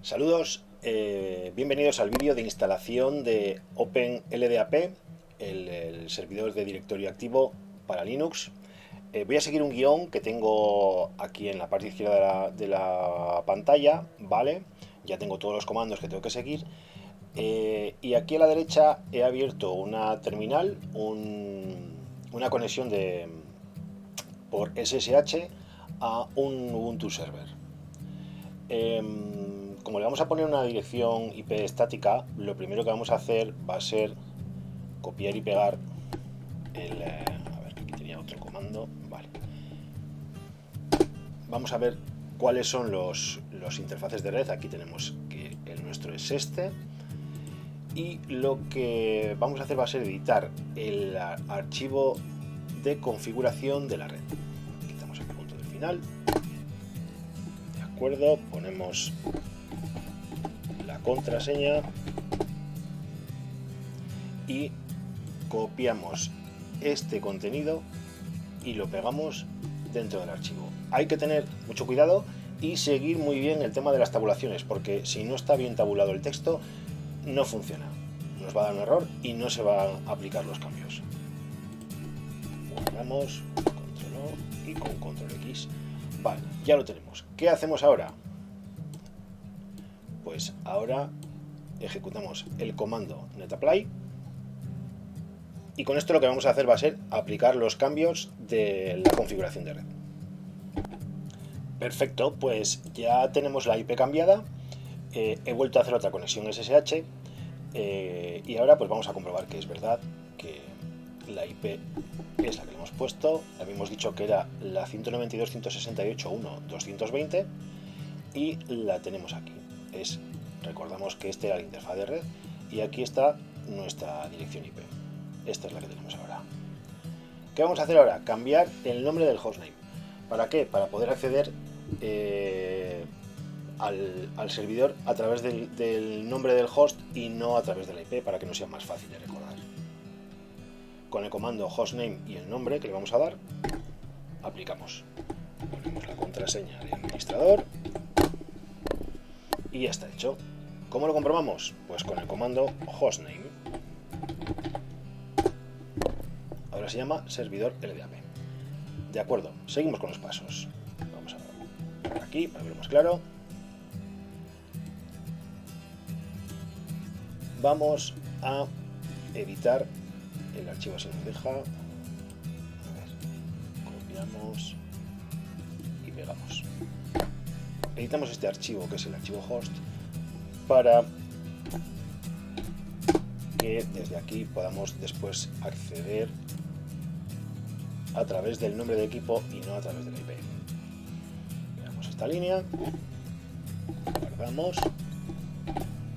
Saludos, bienvenidos al vídeo de instalación de OpenLDAP, el servidor de directorio activo para Linux. Voy a seguir un guión que tengo aquí en la parte izquierda de la pantalla, ¿vale? Ya tengo todos los comandos que tengo que seguir. Y aquí a la derecha he abierto una terminal, una conexión por SSH a un Ubuntu Server. Como le vamos a poner una dirección IP estática, lo primero que vamos a hacer va a ser copiar y pegar a ver, aquí tenía otro comando. Vale. Vamos a ver cuáles son los interfaces de red. Aquí tenemos que el nuestro es este. Y lo que vamos a hacer va a ser editar el archivo de configuración de la red. Quitamos el punto del final. De acuerdo, ponemos la contraseña y copiamos este contenido y lo pegamos dentro del archivo. Hay que tener mucho cuidado y seguir muy bien el tema de las tabulaciones, porque si no está bien tabulado el texto no funciona, nos va a dar un error y no se van a aplicar los cambios. Guardamos, control O y con control X. Vale, ya lo tenemos. ¿Qué hacemos ahora? Pues ahora ejecutamos el comando netapply y con esto lo que vamos a hacer va a ser aplicar los cambios de la configuración de red. Perfecto, pues ya tenemos la IP cambiada. He vuelto a hacer otra conexión SSH y ahora pues vamos a comprobar que es verdad que la IP es la que le hemos puesto. Habíamos dicho que era la 192.168.1.220 y la tenemos aquí. Recordamos que este era la interfaz de red y aquí está nuestra dirección IP. Esta es la que tenemos ahora. ¿Qué vamos a hacer ahora? Cambiar el nombre del hostname. ¿Para qué? Para poder acceder al servidor a través del nombre del host y no a través de la IP, para que nos sea más fácil de recordar. Con el comando hostname y el nombre que le vamos a dar, aplicamos. Ponemos la contraseña de administrador y ya está hecho. ¿Cómo lo comprobamos? Pues con el comando hostname. Ahora se llama servidor LDAP. De acuerdo, seguimos con los pasos. Vamos a ver aquí para verlo más claro. Vamos a editar el archivo si nos deja. A ver, copiamos y pegamos. Editamos este archivo, que es el archivo host, para que desde aquí podamos después acceder a través del nombre de equipo y no a través de la IP. Veamos esta línea, guardamos,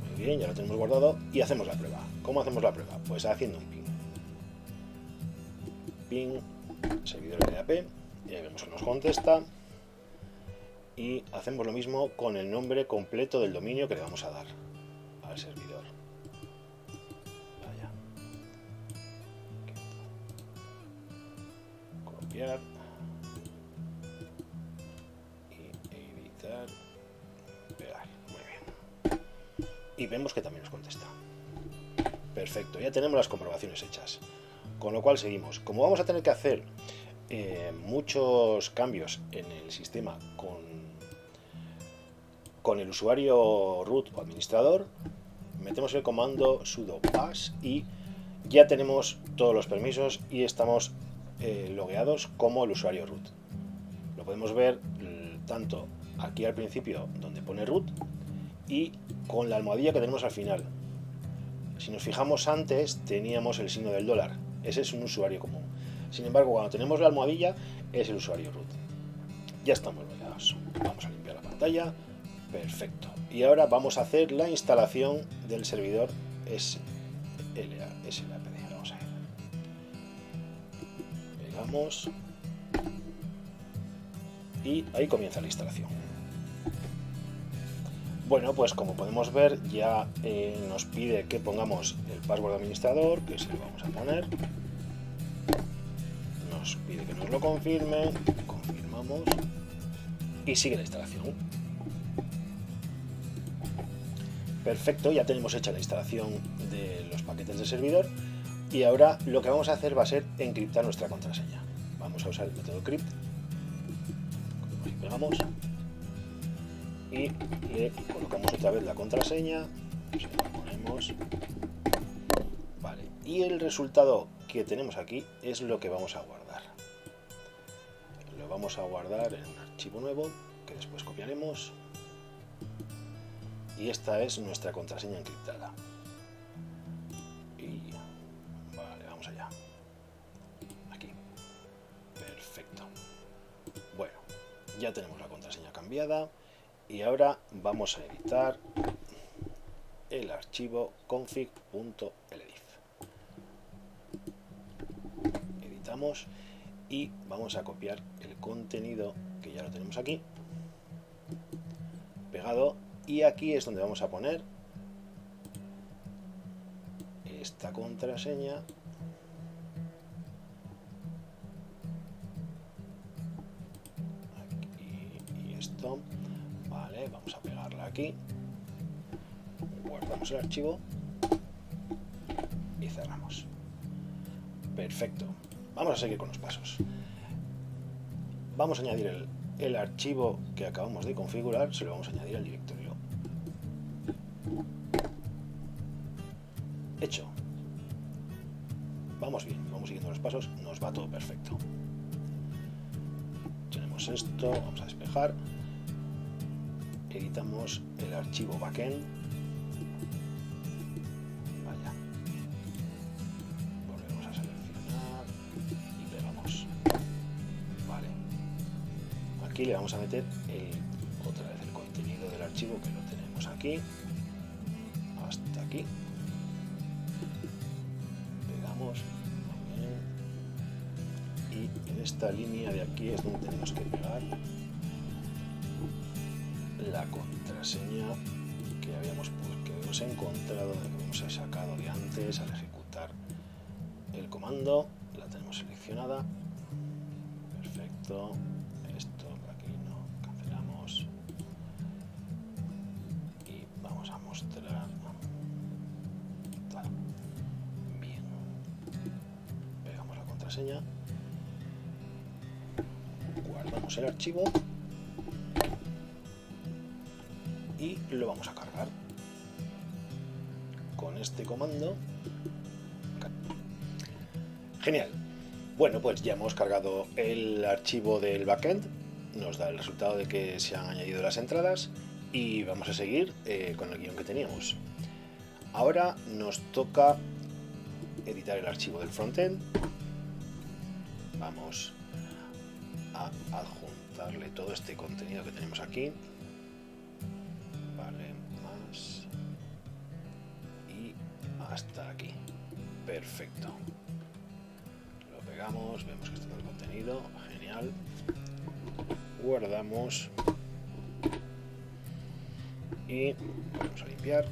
muy bien, ya lo tenemos guardado y hacemos la prueba. ¿Cómo hacemos la prueba? Pues haciendo un ping servidor LDAP, y ahí vemos que nos contesta y hacemos lo mismo con el nombre completo del dominio que le vamos a dar al servidor. Vaya. Copiar y editar, pegar. Muy bien. Y vemos que también nos contesta. Perfecto, ya tenemos las comprobaciones hechas. Con lo cual seguimos. Como vamos a tener que hacer muchos cambios en el sistema con el usuario root o administrador, metemos el comando sudo pass y ya tenemos todos los permisos y estamos logueados como el usuario root. Lo podemos ver tanto aquí al principio donde pone root y con la almohadilla que tenemos al final. Si nos fijamos antes teníamos el signo del dólar, ese es un usuario común. Sin embargo, cuando tenemos la almohadilla es el usuario root. Ya estamos logueados. Vamos a limpiar la pantalla. Perfecto. Y ahora vamos a hacer la instalación del servidor SLAPD. Vamos a ver. Pegamos. Y ahí comienza la instalación. Bueno, pues como podemos ver ya nos pide que pongamos el password de administrador, que se lo vamos a poner. Nos pide que nos lo confirme. Confirmamos. Y sigue la instalación. Perfecto, ya tenemos hecha la instalación de los paquetes de servidor y ahora lo que vamos a hacer va a ser encriptar nuestra contraseña. Vamos a usar el método crypt, y pegamos y le colocamos otra vez la contraseña, se la ponemos, vale, y el resultado que tenemos aquí es lo que vamos a guardar. Lo vamos a guardar en un archivo nuevo que después copiaremos. Y esta es nuestra contraseña encriptada. Y vale, vamos allá. Aquí. Perfecto. Bueno, ya tenemos la contraseña cambiada y ahora vamos a editar el archivo config.ldif. Editamos y vamos a copiar el contenido que ya lo tenemos aquí pegado. Y aquí es donde vamos a poner esta contraseña. Aquí y esto. Vale, vamos a pegarla aquí. Guardamos el archivo y cerramos. Perfecto. Vamos a seguir con los pasos. Vamos a añadir el archivo que acabamos de configurar, se lo vamos a añadir al directorio. Hecho. Vamos bien, vamos siguiendo los pasos, nos va todo perfecto. Tenemos esto, vamos a despejar. Editamos el archivo backend. Vaya. Volvemos a seleccionar y pegamos. Vale. Aquí le vamos a meter otra vez el contenido del archivo que lo tenemos aquí. Hasta aquí. Y en esta línea de aquí es donde tenemos que pegar la contraseña que habíamos encontrado, que habíamos sacado de antes al ejecutar el comando. La tenemos seleccionada. Perfecto. Esto por aquí no, cancelamos y vamos a mostrar. Bien. Pegamos la contraseña. Guardamos el archivo y lo vamos a cargar con este comando. Genial. Bueno, pues ya hemos cargado el archivo del backend, nos da el resultado de que se han añadido las entradas y vamos a seguir con el guión que teníamos. Ahora nos toca editar el archivo del frontend. Vamos a adjuntarle todo este contenido que tenemos aquí. Vale, más y hasta aquí. Perfecto. Lo pegamos, vemos que está todo el contenido. Genial. Guardamos y vamos a limpiar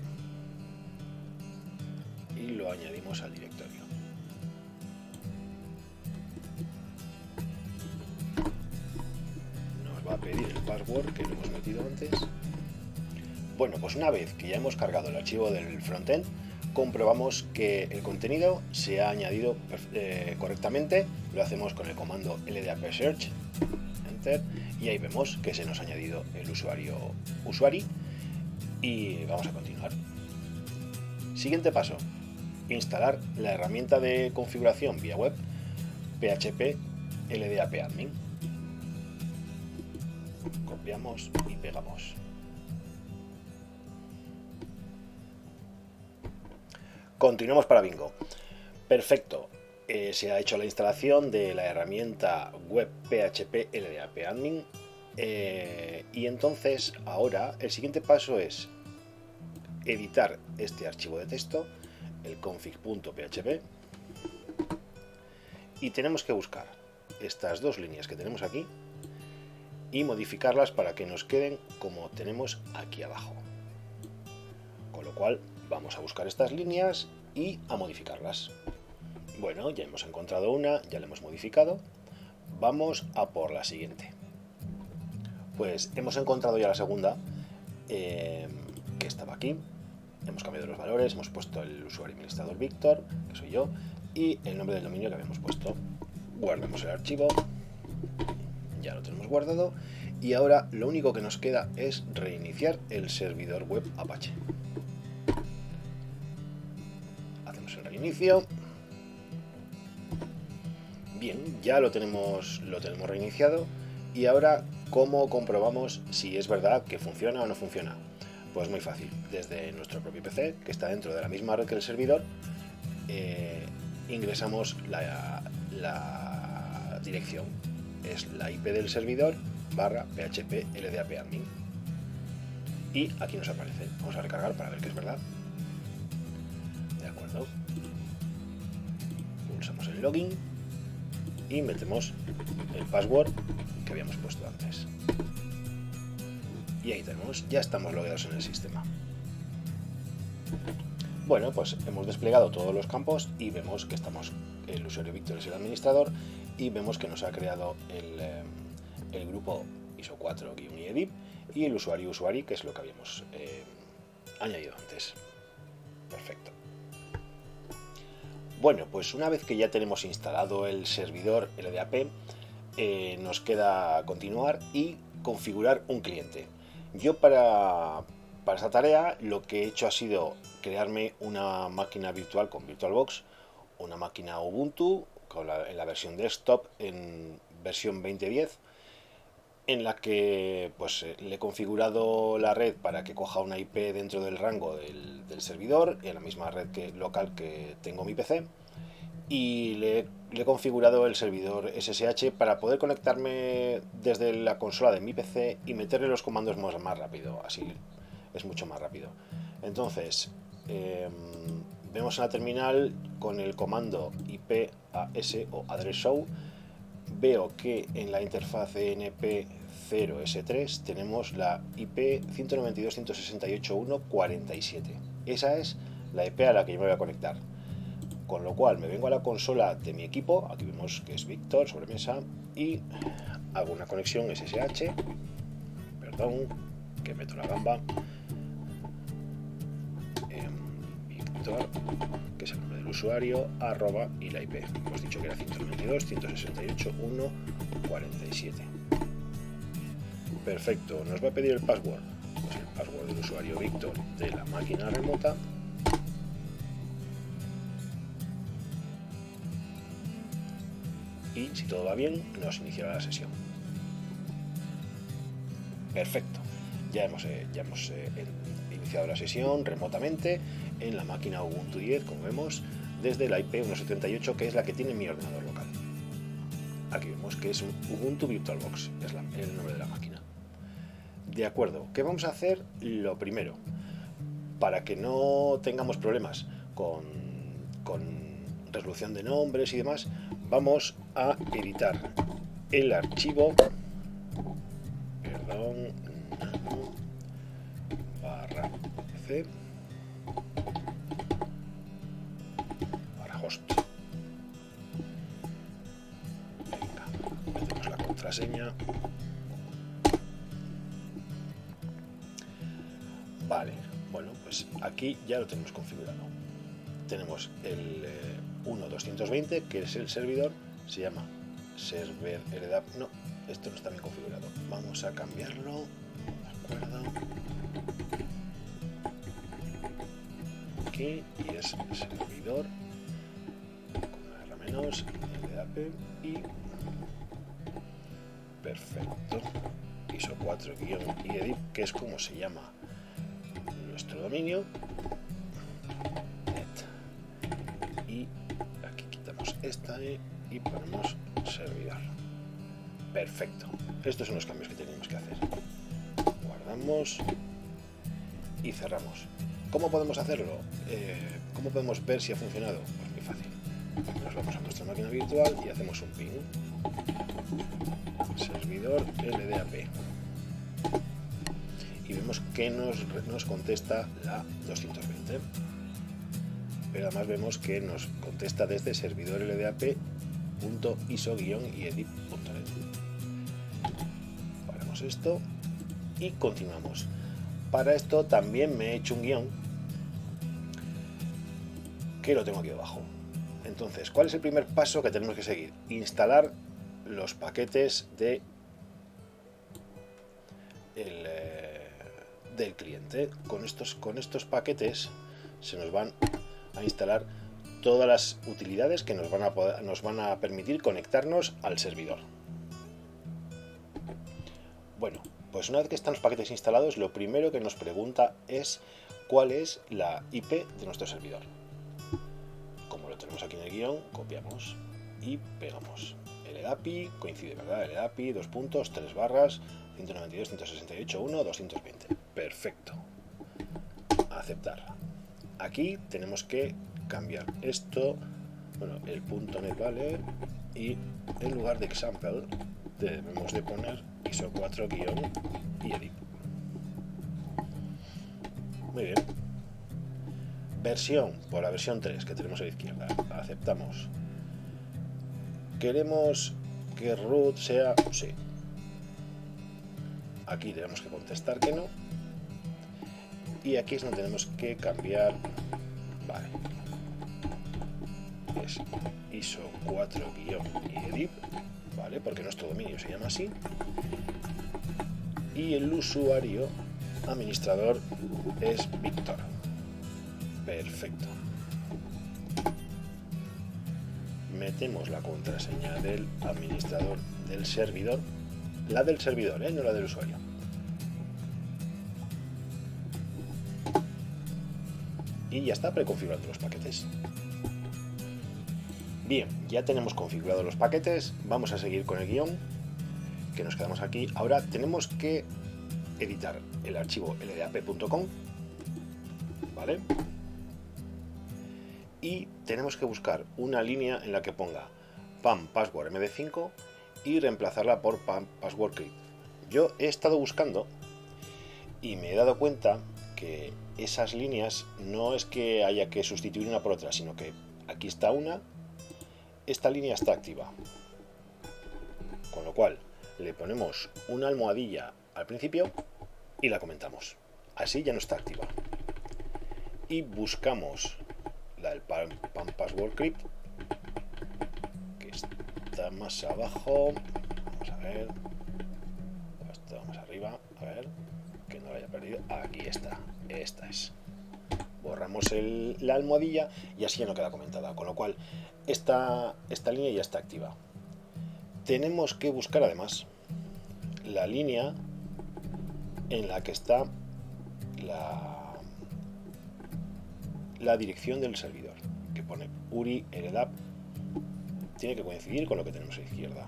y lo añadimos al directorio. Va a pedir el password que lo hemos metido antes. Bueno, pues una vez que ya hemos cargado el archivo del frontend, comprobamos que el contenido se ha añadido correctamente. Lo hacemos con el comando ldap search, enter, y ahí vemos que se nos ha añadido el usuario y vamos a continuar. Siguiente paso: instalar la herramienta de configuración vía web PHP LDAP admin. Copiamos y pegamos. Continuamos para Bingo. Perfecto. Se ha hecho la instalación de la herramienta web PHP LDAP admin. Y entonces ahora el siguiente paso es editar este archivo de texto, el config.php, y tenemos que buscar estas dos líneas que tenemos aquí y modificarlas para que nos queden como tenemos aquí abajo. Con lo cual vamos a buscar estas líneas y a modificarlas. Bueno, ya hemos encontrado una, ya la hemos modificado. Vamos a por la siguiente. Pues hemos encontrado ya la segunda, que estaba aquí. hemos cambiado los valores, hemos puesto el usuario administrador Víctor, que soy yo, y el nombre del dominio que habíamos puesto. Guardamos el archivo, ya lo tenemos guardado, y ahora lo único que nos queda es reiniciar el servidor web Apache. Hacemos el reinicio. Bien, ya lo tenemos reiniciado. Y ahora, ¿cómo comprobamos si es verdad que funciona o no funciona? Pues muy fácil, desde nuestro propio PC, que está dentro de la misma red que el servidor, ingresamos la dirección. Es la IP del servidor /php ldap-admin. Y aquí nos aparece. Vamos a recargar para ver que es verdad. De acuerdo. Pulsamos el login y metemos el password que habíamos puesto antes. Y ahí tenemos, ya estamos logueados en el sistema. Bueno, pues hemos desplegado todos los campos y vemos que el usuario Víctor es el administrador y vemos que nos ha creado el grupo ISO 4-IEDIP y el usuario que es lo que habíamos añadido antes. Perfecto. Bueno, pues una vez que ya tenemos instalado el servidor LDAP, nos queda continuar y configurar un cliente. Yo para esta tarea lo que he hecho ha sido crearme una máquina virtual con VirtualBox, una máquina Ubuntu en la versión desktop en versión 2010, en la que pues le he configurado la red para que coja una IP dentro del rango del servidor, en la misma red local que tengo mi PC, y le he configurado el servidor SSH para poder conectarme desde la consola de mi PC y meterle los comandos más rápido, así es mucho más rápido. Entonces, vemos en la terminal con el comando IPAS o address show. Veo que en la interfaz ENP0S3 tenemos la IP 192.168.1.47. Esa es la IP a la que yo me voy a conectar. Con lo cual me vengo a la consola de mi equipo, aquí vemos que es Víctor, sobremesa, y hago una conexión SSH, perdón, que meto la gamba, Víctor, que es el nombre del usuario, arroba y la IP. Hemos dicho que era 192.168.1.47. Perfecto, nos va a pedir el password. Pues el password del usuario Víctor de la máquina remota. Y si todo va bien, nos iniciará la sesión. Perfecto. Ya hemos iniciado la sesión remotamente en la máquina Ubuntu 10, como vemos, desde la IP 178, que es la que tiene mi ordenador local. Aquí vemos que es un Ubuntu VirtualBox, es el nombre de la máquina. De acuerdo, ¿qué vamos a hacer? Lo primero, para que no tengamos problemas con resolución de nombres y demás, vamos a editar el archivo, /c /host. Venga, metemos la contraseña. Vale, bueno, pues aquí ya lo tenemos configurado. Tenemos el 1.220, que es el servidor, se llama server LDAP. No, esto no está bien configurado. Vamos a cambiarlo. De acuerdo. Aquí, y es servidor con R- LDAP y perfecto. ISO 4-IEDIP, que es como se llama nuestro dominio. Y aquí quitamos esta y ponemos servidor. Perfecto. Estos son los cambios que tenemos que hacer. Guardamos y cerramos. ¿Cómo podemos hacerlo? ¿Cómo podemos ver si ha funcionado? Pues muy fácil. Nos vamos a nuestra máquina virtual y hacemos un ping. Servidor LDAP. Y vemos que nos contesta la 220. Pero además vemos que nos contesta desde servidor ldap.iso-iedip.net. Paramos esto y continuamos. Para esto también me he hecho un guión que lo tengo aquí debajo. Entonces, ¿cuál es el primer paso que tenemos que seguir? Instalar los paquetes del cliente. Con estos paquetes se nos van a instalar todas las utilidades que nos van a permitir conectarnos al servidor. Bueno, pues una vez que están los paquetes instalados, lo primero que nos pregunta es cuál es la IP de nuestro servidor. Como lo tenemos aquí en el guión, copiamos y pegamos. LDAPI, coincide, ¿verdad? LDAPI, 2 puntos, 3 barras, 192.168.1.220. Perfecto. Aceptar. Aquí tenemos que cambiar esto, bueno, el .NET vale, y en lugar de example debemos de poner ISO 4- y edit. Muy bien. Versión, por la versión 3 que tenemos a la izquierda. Aceptamos. ¿Queremos que root sea? Sí. Aquí tenemos que contestar que no. Y aquí es donde tenemos que cambiar. Vale. Es ISO 4- y edit. Vale, porque nuestro dominio se llama así. Y el usuario administrador es Víctor. Perfecto. Metemos la contraseña del administrador del servidor, la del servidor, no la del usuario. Y ya está preconfigurando los paquetes. Bien, ya tenemos configurados los paquetes, vamos a seguir con el guión, que nos quedamos aquí. Ahora tenemos que editar el archivo ldap.com, ¿vale? Y tenemos que buscar una línea en la que ponga PAM password md5 y reemplazarla por PAM password crypt. Yo he estado buscando y me he dado cuenta que esas líneas no es que haya que sustituir una por otra, sino que aquí está una, esta línea está activa, con lo cual le ponemos una almohadilla al principio y la comentamos. Así ya no está activa. Y buscamos la del PAM password crypt, que está más abajo. Vamos a ver. Esto más arriba. A ver. Que no la haya perdido. Aquí está. Esta es. Borramos la almohadilla y así ya no queda comentada. Con lo cual, esta línea ya está activa. Tenemos que buscar además la línea en la que está la dirección del servidor, que pone URI LDAP. Tiene que coincidir con lo que tenemos a la izquierda.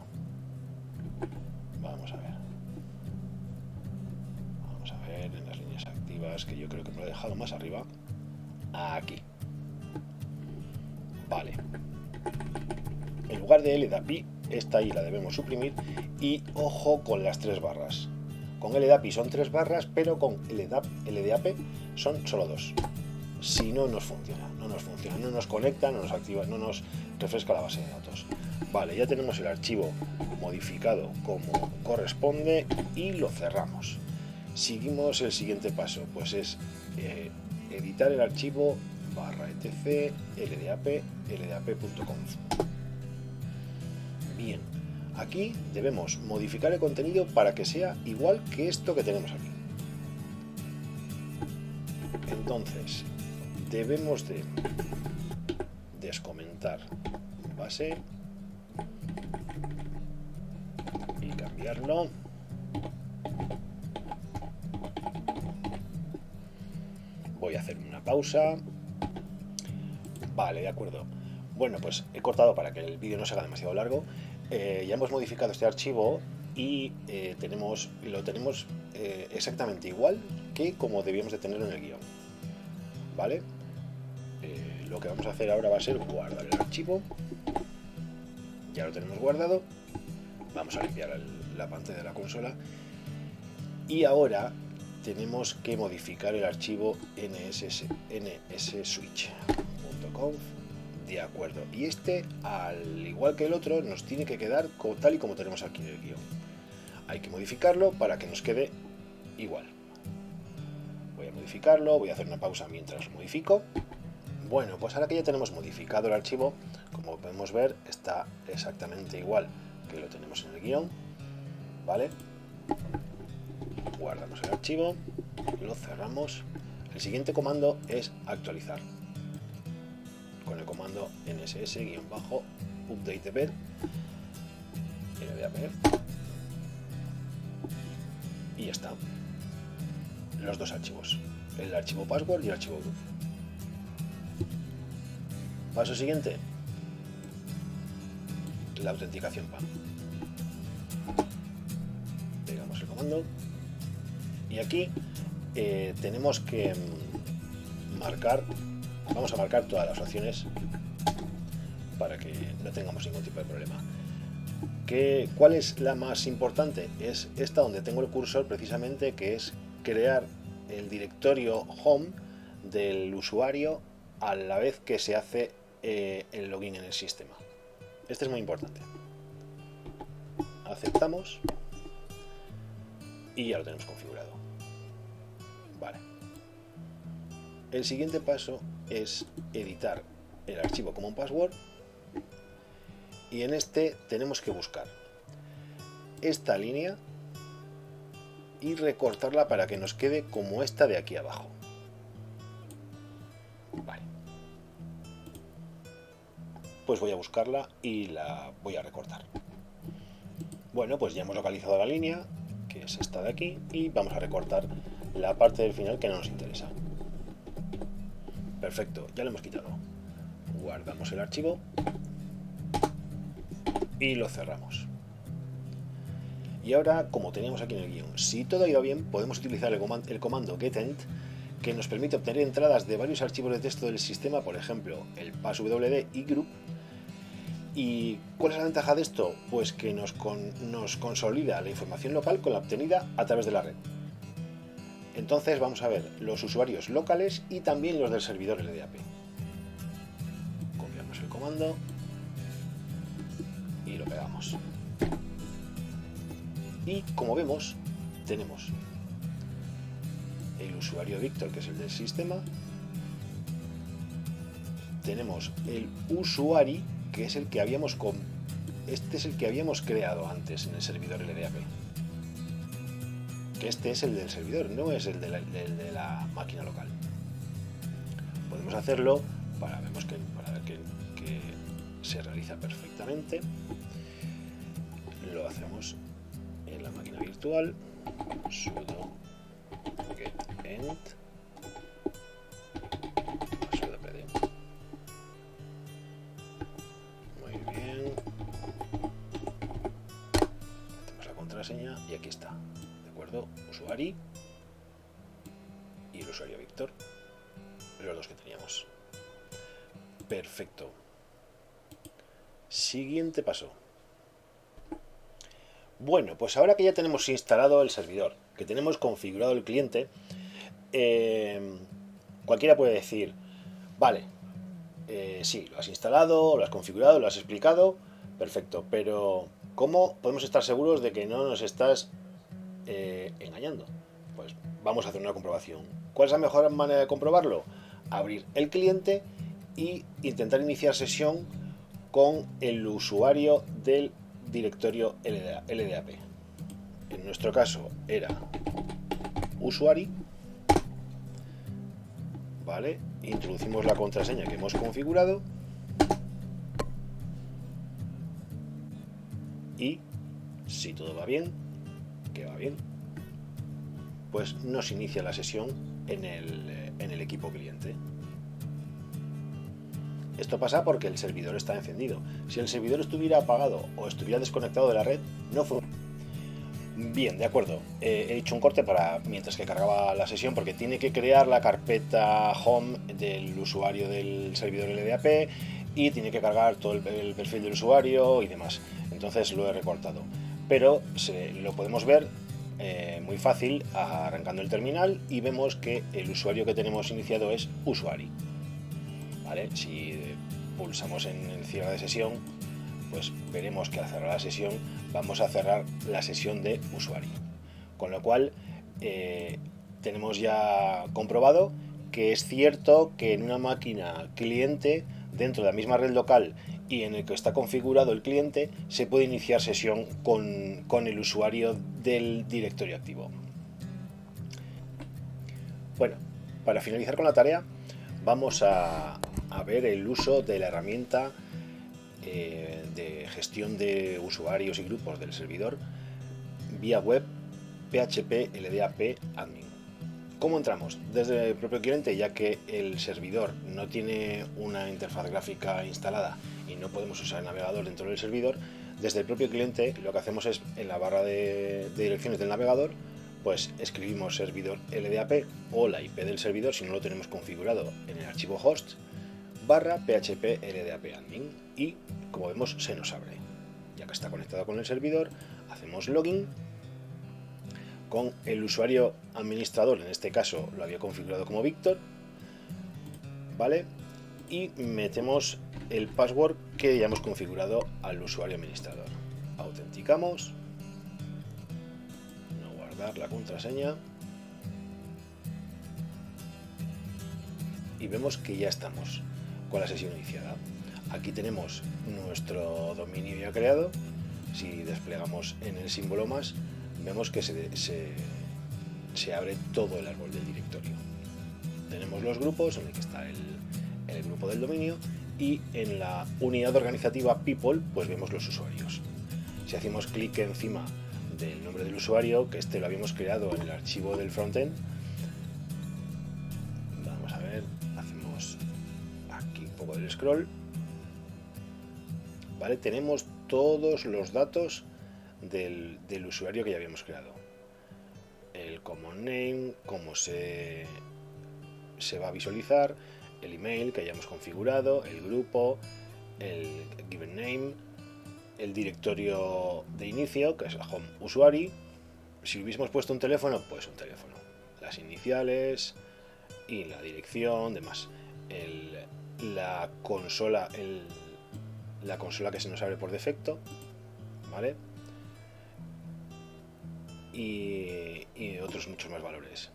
Vamos a ver. Vamos a ver en las líneas activas, que yo creo que me lo he dejado más arriba. Aquí. Vale. En lugar de LDAPI, esta ahí la debemos suprimir. Y ojo con las 3 barras. Con LDAPI son 3 barras, pero con LDAP son solo 2. Si no nos funciona, no nos conecta, no nos activa, no nos refresca la base de datos. Vale, ya tenemos el archivo modificado como corresponde y lo cerramos. Seguimos el siguiente paso, pues es editar el archivo /etc ldap.conf. Bien, aquí debemos modificar el contenido para que sea igual que esto que tenemos aquí. Entonces, debemos de descomentar base y cambiarlo. Voy a hacer una pausa. Vale, de acuerdo. Bueno, pues he cortado para que el vídeo no se haga demasiado largo. Ya hemos modificado este archivo y lo tenemos exactamente igual que como debíamos de tenerlo en el guión. ¿Vale? Lo que vamos a hacer ahora va a ser guardar el archivo. Ya lo tenemos guardado. Vamos a limpiar la pantalla de la consola. Y ahora tenemos que modificar el archivo nsswitch.conf. De acuerdo. Y este, al igual que el otro, nos tiene que quedar tal y como tenemos aquí en el guión. Hay que modificarlo para que nos quede igual. Voy a modificarlo, voy a hacer una pausa mientras lo modifico. Bueno, pues ahora que ya tenemos modificado el archivo, como podemos ver, está exactamente igual que lo tenemos en el guión, ¿vale? Guardamos el archivo, lo cerramos. El siguiente comando es actualizar. Con el comando nss-updateped y ya está. Los dos archivos, el archivo password y el archivo root. Paso siguiente, la autenticación PAM. Pegamos el comando y aquí tenemos que marcar, vamos a marcar todas las opciones para que no tengamos ningún tipo de problema. ¿Cuál es la más importante? Es esta donde tengo el cursor precisamente, que es crear el directorio home del usuario a la vez que se hace el login en el sistema. Este es muy importante. Aceptamos y ya lo tenemos configurado. Vale. El siguiente paso es editar el archivo como un password y en este tenemos que buscar esta línea y recortarla para que nos quede como esta de aquí abajo. Vale. Pues voy a buscarla y la voy a recortar. Bueno, pues ya hemos localizado la línea, que es esta de aquí, y vamos a recortar la parte del final que no nos interesa. Perfecto, ya lo hemos quitado. Guardamos el archivo y lo cerramos. Y ahora, como teníamos aquí en el guión, si todo ha ido bien, podemos utilizar el comando getEnt, que nos permite obtener entradas de varios archivos de texto del sistema, por ejemplo, el passwd y group. ¿Y cuál es la ventaja de esto? Pues que nos consolida la información local con la obtenida a través de la red. Entonces vamos a ver los usuarios locales y también los del servidor LDAP. Copiamos el comando y lo pegamos. Y como vemos, tenemos el usuario Víctor, que es el del sistema, tenemos el usuario, que es el que habíamos este es el que habíamos creado antes en el servidor LDAP. Que este es el del servidor, no es el de la máquina local. Podemos hacerlo para ver que se realiza perfectamente. Lo hacemos en la máquina virtual, sudo getEnt sudo pd. Muy bien, metemos la contraseña y aquí está, de acuerdo, usuario y el usuario Víctor, los dos que teníamos. Perfecto. Siguiente paso. Bueno, pues ahora que ya tenemos instalado el servidor, que tenemos configurado el cliente, cualquiera puede decir, vale, sí, lo has instalado, lo has configurado, lo has explicado, perfecto, pero ¿cómo podemos estar seguros de que no nos estás engañando? Pues vamos a hacer una comprobación. ¿Cuál es la mejor manera de comprobarlo? Abrir el cliente y intentar iniciar sesión con el usuario del directorio LDAP. En nuestro caso era usuario, ¿vale? Introducimos la contraseña que hemos configurado y si todo va bien, que va bien, pues nos inicia la sesión en el equipo cliente. Esto pasa porque el servidor está encendido. Si el servidor estuviera apagado o estuviera desconectado de la red, no funciona. Bien, de acuerdo. He hecho un corte mientras que cargaba la sesión porque tiene que crear la carpeta home del usuario del servidor LDAP y tiene que cargar todo el perfil del usuario y demás. Entonces lo he recortado. Pero lo podemos ver muy fácil arrancando el terminal y vemos que el usuario que tenemos iniciado es usuario. ¿Vale? Si pulsamos en el cierre de sesión, pues veremos que al cerrar la sesión vamos a cerrar la sesión de usuario. Con lo cual tenemos ya comprobado que es cierto que en una máquina cliente, dentro de la misma red local y en el que está configurado el cliente, se puede iniciar sesión con el usuario del directorio activo. Bueno, para finalizar con la tarea, vamos a ver el uso de la herramienta de gestión de usuarios y grupos del servidor vía web PHP LDAP admin. ¿Cómo entramos? Desde el propio cliente, ya que el servidor no tiene una interfaz gráfica instalada y no podemos usar el navegador dentro del servidor. Desde el propio cliente lo que hacemos es, en la barra de direcciones del navegador, pues escribimos servidor LDAP o la IP del servidor si no lo tenemos configurado en el archivo host barra PHP LDAP admin y, como vemos, se nos abre. Ya que está conectado con el servidor, hacemos login con el usuario administrador, en este caso lo había configurado como Víctor, ¿vale? Y metemos el password que ya hemos configurado al usuario administrador. Autenticamos, no guardar la contraseña y vemos que ya estamos con la sesión iniciada. Aquí tenemos nuestro dominio ya creado. Si desplegamos en el símbolo más, vemos que se abre todo el árbol del directorio. Tenemos los grupos, en el que está el grupo del dominio, y en la unidad organizativa people pues vemos los usuarios. Si hacemos clic encima del nombre del usuario, que este lo habíamos creado en el archivo del frontend, vamos a ver, hacemos aquí un poco del scroll, ¿vale? Tenemos todos los datos del usuario que ya habíamos creado. El common name, cómo se va a visualizar, el email que hayamos configurado, el grupo, el given name, el directorio de inicio, que es el home usuario. Si hubiésemos puesto un teléfono, pues un teléfono. Las iniciales y la dirección, demás. La consola que se nos abre por defecto, ¿vale? Y otros muchos más valores.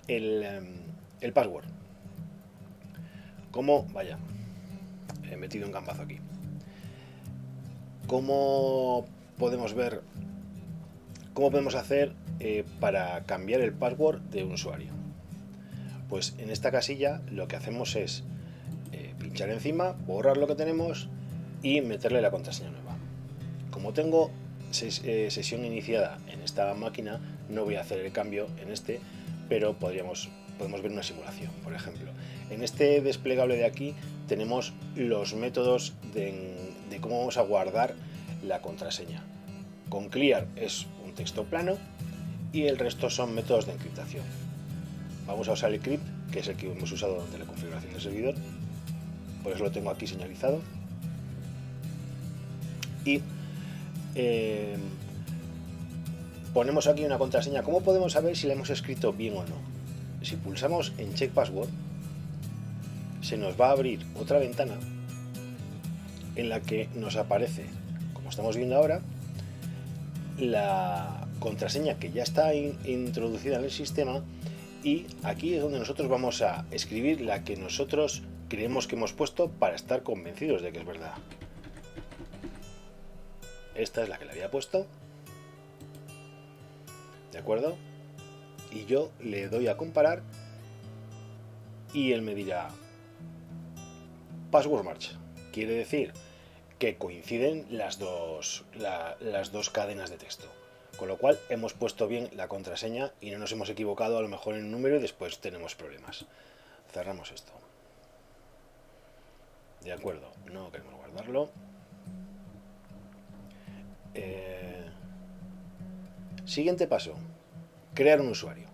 El password. ¿Cómo? Vaya, he metido un gambazo aquí. ¿Cómo podemos ver? ¿Cómo podemos hacer para cambiar el password de un usuario? Pues en esta casilla lo que hacemos es pinchar encima, borrar lo que tenemos y meterle la contraseña nueva. Como tengo sesión iniciada en esta máquina, no voy a hacer el cambio en este, pero podemos ver una simulación. Por ejemplo, en este desplegable de aquí tenemos los métodos de cómo vamos a guardar la contraseña. Con clear es un texto plano y el resto son métodos de encriptación. Vamos a usar el crypt, que es el que hemos usado durante la configuración del servidor, por eso lo tengo aquí señalizado. Y ponemos aquí una contraseña. ¿Cómo podemos saber si la hemos escrito bien o no? Si pulsamos en check password, se nos va a abrir otra ventana en la que nos aparece, como estamos viendo ahora, la contraseña que ya está introducida en el sistema, y aquí es donde nosotros vamos a escribir la que nosotros creemos que hemos puesto para estar convencidos de que es verdad. Esta es la que le había puesto, ¿de acuerdo? Y yo le doy a comparar y él me dirá password match. Quiere decir que coinciden las dos cadenas de texto, con lo cual hemos puesto bien la contraseña y no nos hemos equivocado a lo mejor en un número y después tenemos problemas. Cerramos esto. De acuerdo, no queremos guardarlo. Siguiente paso, crear un usuario.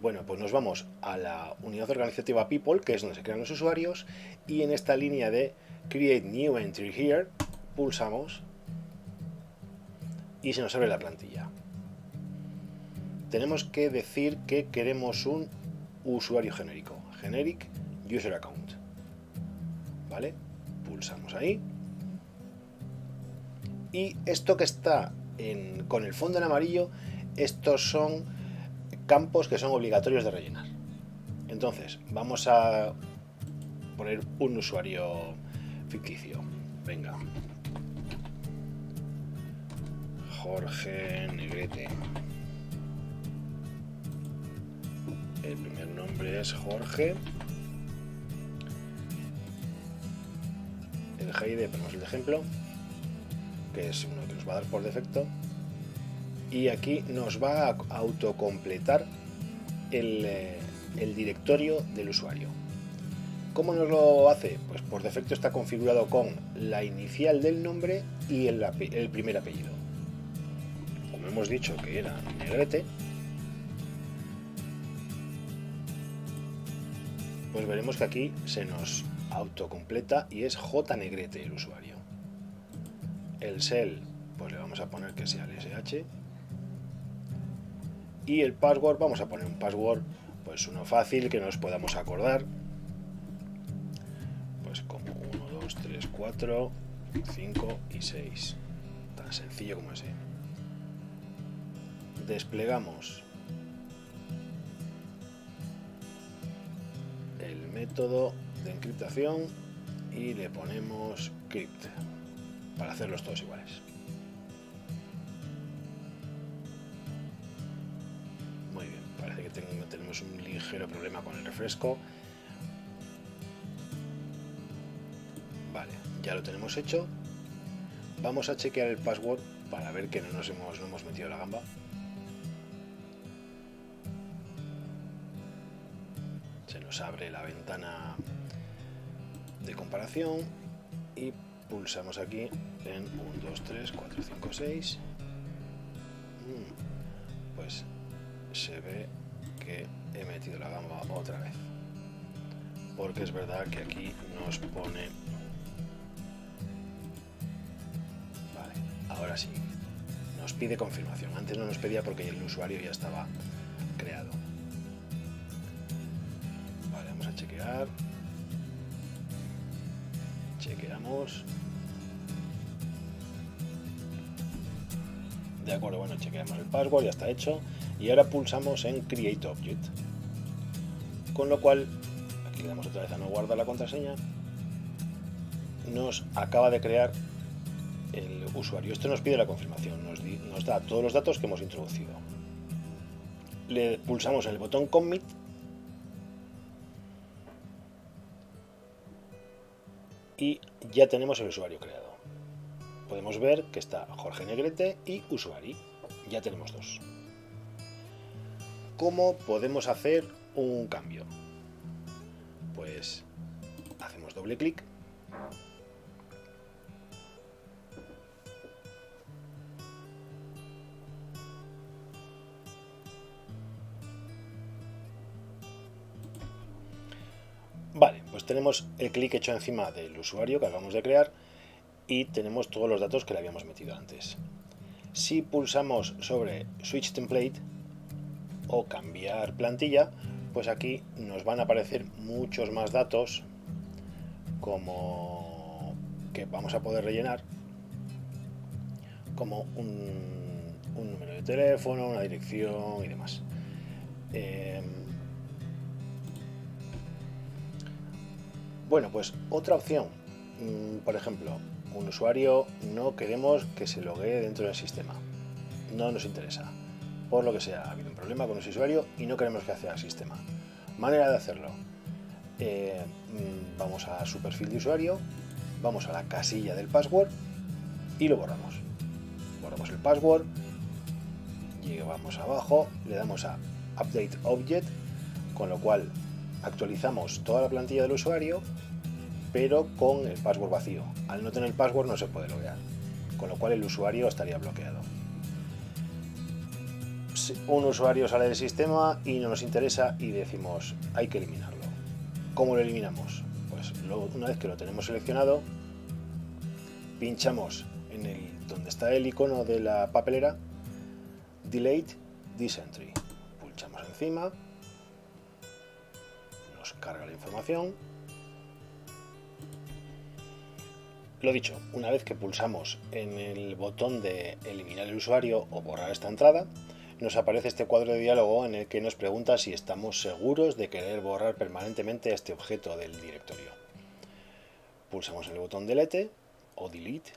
Bueno, pues nos vamos a la unidad organizativa people, que es donde se crean los usuarios, y en esta línea de Create New Entry Here pulsamos y se nos abre la plantilla. Tenemos que decir que queremos un usuario genérico, Generic User Account, ¿vale? Pulsamos ahí y esto que está con el fondo en amarillo, estos son campos que son obligatorios de rellenar. Entonces, vamos a poner un usuario ficticio. Venga. Jorge Negrete. El primer nombre es Jorge. El GID ponemos el de ejemplo, que es uno que nos va a dar por defecto. Y aquí nos va a autocompletar el directorio del usuario. ¿Cómo nos lo hace? Pues por defecto está configurado con la inicial del nombre y el primer apellido. Como hemos dicho que era Negrete, pues veremos que aquí se nos autocompleta y es J Negrete el usuario. El SEL, pues le vamos a poner que sea el SH. Y el password, vamos a poner un password, pues uno fácil que nos podamos acordar. Pues como 1, 2, 3, 4, 5 y 6. Tan sencillo como ese. Desplegamos el método de encriptación y le ponemos crypt para hacerlos todos iguales. Muy bien, parece que tenemos un ligero problema con el refresco. Vale, ya lo tenemos hecho. Vamos a chequear el password para ver que no hemos metido la gamba. Se nos abre la ventana de comparación y pulsamos aquí en 1, 2, 3, 4, 5, 6. Pues se ve que he metido la gamba otra vez, porque es verdad que aquí nos pone... Vale, ahora sí nos pide confirmación. Antes no nos pedía porque el usuario ya estaba creado. Vale, vamos a chequear. Chequeamos. De acuerdo, bueno, chequeamos el password, ya está hecho. Y ahora pulsamos en Create Object. Con lo cual, aquí le damos otra vez a no guardar la contraseña. Nos acaba de crear el usuario. Esto nos pide la confirmación, nos da todos los datos que hemos introducido. Le pulsamos en el botón Commit y ya tenemos el usuario creado. Podemos ver que está Jorge Negrete y usuario. Ya tenemos dos. ¿Cómo podemos hacer un cambio? Pues hacemos doble clic. Vale, pues tenemos el clic hecho encima del usuario que acabamos de crear y tenemos todos los datos que le habíamos metido antes. Si pulsamos sobre Switch Template o cambiar plantilla, pues aquí nos van a aparecer muchos más datos como que vamos a poder rellenar, como un número de teléfono, una dirección y demás. Bueno, pues otra opción, por ejemplo, un usuario no queremos que se loguee dentro del sistema, no nos interesa, por lo que sea, ha habido un problema con ese usuario y no queremos que acceda al sistema. Manera de hacerlo, vamos a su perfil de usuario, vamos a la casilla del password y lo borramos. Borramos el password, llegamos abajo, le damos a Update Object, con lo cual actualizamos toda la plantilla del usuario, pero con el password vacío. Al no tener el password no se puede loguear, con lo cual el usuario estaría bloqueado. Un usuario sale del sistema y no nos interesa y decimos hay que eliminarlo. ¿Cómo lo eliminamos? Pues una vez que lo tenemos seleccionado, pinchamos en donde está el icono de la papelera, Delete this entry. Pulsamos encima, nos carga la información. Lo dicho, una vez que pulsamos en el botón de eliminar el usuario o borrar esta entrada, nos aparece este cuadro de diálogo en el que nos pregunta si estamos seguros de querer borrar permanentemente este objeto del directorio. Pulsamos el botón Delete o Delete